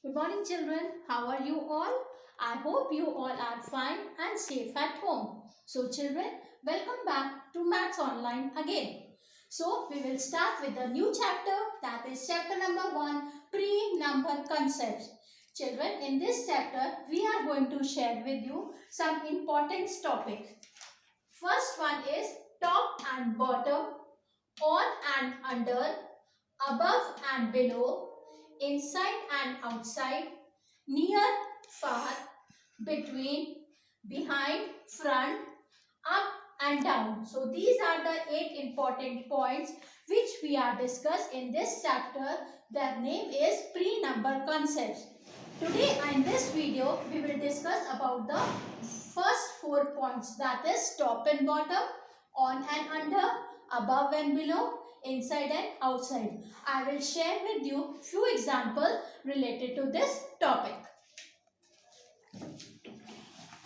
Good morning children. How are you all? I hope you all are fine and safe at home. So children, welcome back to Maths Online again. So we will start with the new chapter, that is chapter number 1, pre-number concepts. Children, in this chapter we are going to share with you some important topics. First one is top and bottom, on and under, above and below, inside and outside, near, far, between, behind, front, up and down. So these are the 8 important points which we are discussed in this chapter. Their name is pre-number concepts. Today in this video we will discuss about the first 4 points, that is top and bottom, on and under, above and below, inside and outside. I will share with you few examples related to this topic.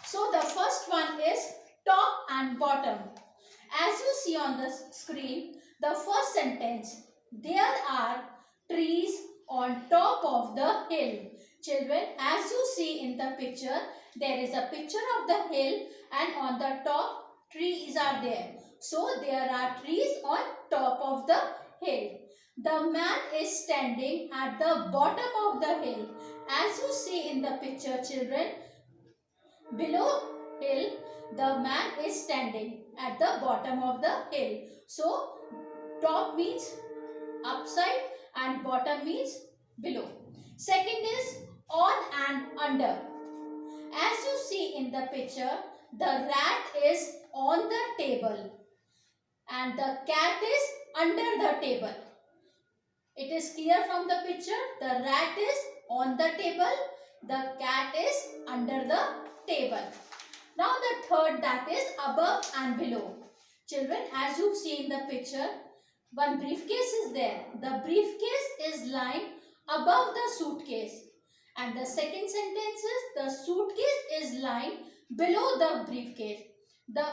So the first one is top and bottom. As you see on the screen, the first sentence, there are trees on top of the hill. Children, as you see in the picture, there is a picture of the hill and on the top trees are there. So there are trees on top of the hill. The man is standing at the bottom of the hill. As you see in the picture children, below hill, the man is standing at the bottom of the hill. So top means upside and bottom means below. Second is on and under. As you see in the picture, the rat is on the table and the cat is under the table. It is clear from the picture. The rat is on the table, the cat is under the table. Now the third, that is above and below. Children, as you see in the picture, one briefcase is there. The briefcase is lying above the suitcase. And the second sentence is the suitcase is lying below the briefcase. The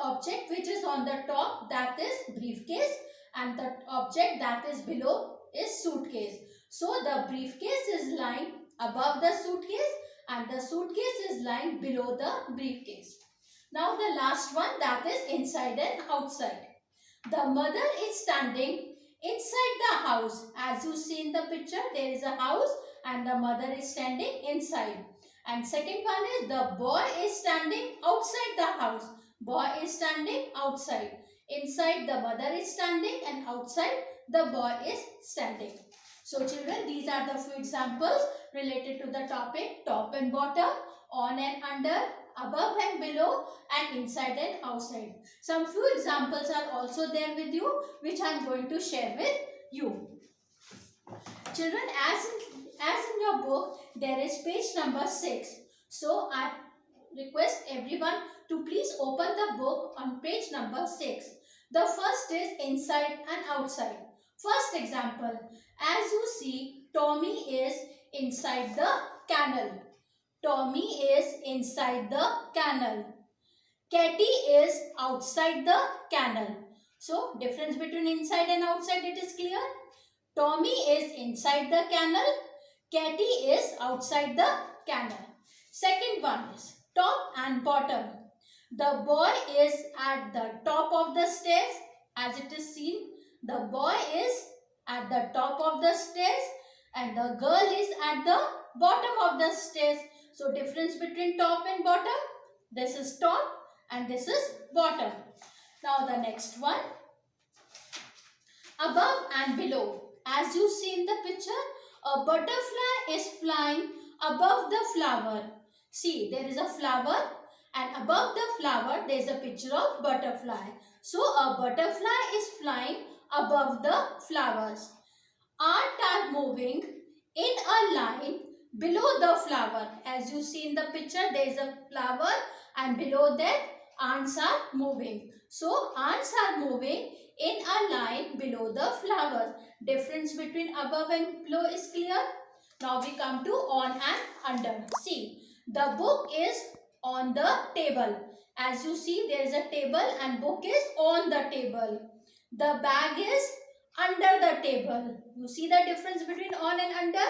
object which is on the top, that is briefcase, and the object that is below is suitcase. So the briefcase is lying above the suitcase and the suitcase is lying below the briefcase. Now the last one, that is inside and outside. The mother is standing inside the house. As you see in the picture, there is a house and the mother is standing inside. And second one is the boy is standing outside the house. Boy is standing outside. Inside the mother is standing and outside the boy is standing. So children, these are the few examples related to the topic top and bottom, on and under, above and below, and inside and outside. Some few examples are also there with you which I am going to share with you. Children, as in your book, there is page number 6. So I request everyone to please open the book on page number 6. The first is inside and outside. First example, as you see, Tommy is inside the kennel. Tommy is inside the kennel. Katie is outside the kennel. So, difference between inside and outside, it is clear. Tommy is inside the kennel. Katie is outside the kennel. Second one is top and bottom. The boy is at the top of the stairs. As it is seen, the boy is at the top of the stairs and the girl is at the bottom of the stairs. So, difference between top and bottom. This is top and this is bottom. Now, the next one. Above and below. As you see in the picture, a butterfly is flying above the flower. See, there is a flower and above the flower there is a picture of butterfly. So, a butterfly is flying above the flowers. Ants are moving in a line below the flower. As you see in the picture, there is a flower and below that ants are moving. So, ants are moving in a line below the flowers. Difference between above and below is clear. Now we come to on and under. See, the book is on the table. As you see, there is a table and book is on the table. The bag is under the table. You see the difference between on and under?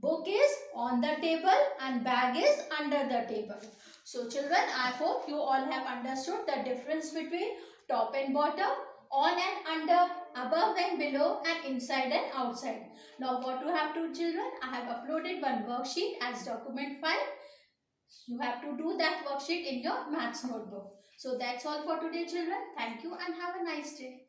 book is on the table and bag is under the table. So children, I hope you all have understood the difference between top and bottom, on and under, above and below, and inside and outside. Now what you have to children, I have uploaded one worksheet as document file. You have to do that worksheet in your maths notebook. So that's all for today children. Thank you and have a nice day.